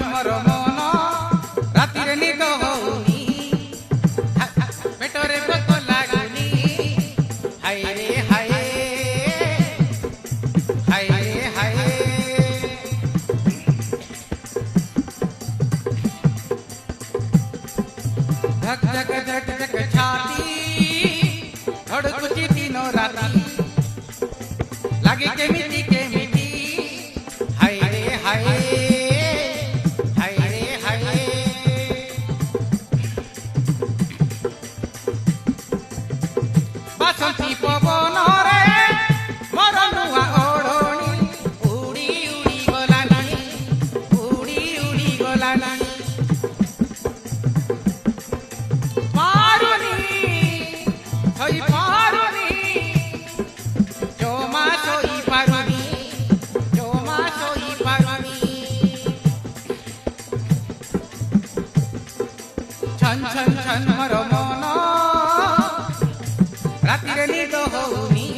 ମୋର ମନ ରାତିରେ ନିଦ ହଉନି ପେଟରେ ଭୋକ ଲାଗୁନି ହାୟ ରେ ହାୟ ହାୟ ରେ ହାୟ धक धक धक धक छाती धड़कुची दिनों राती लगे केमिटी हाय रे हाय हाय रे हाय बासंती पवन रे मोर नुआ ओढ़णी उड़ी उड़ी गलानी उड़ी उड़ी गलानी Soy paroni, yo más soy paroni, yo más soy paroni. Chan chan chan maro mono, ratire nido houni,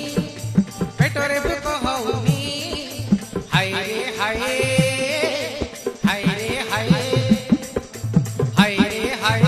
petore bhuko houni, hai re hai, hai re hai, hai re hai.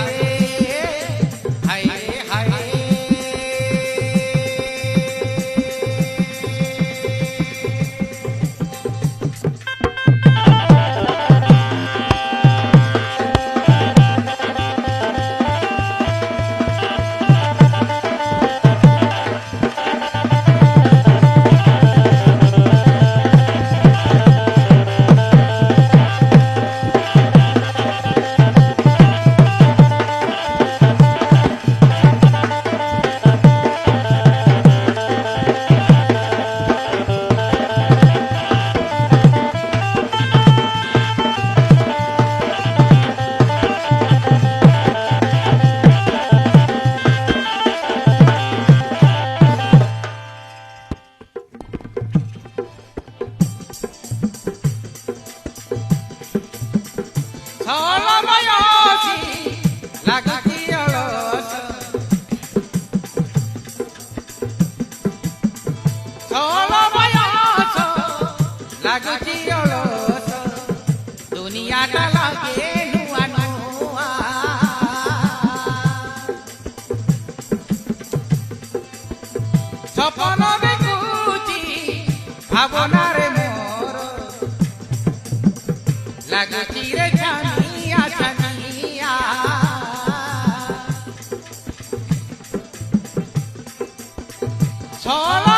दुनिया का लागे नुआ नुआ सपन देखुची भावना रे मोर लाଗୁଛି रे छानिया छानिया छल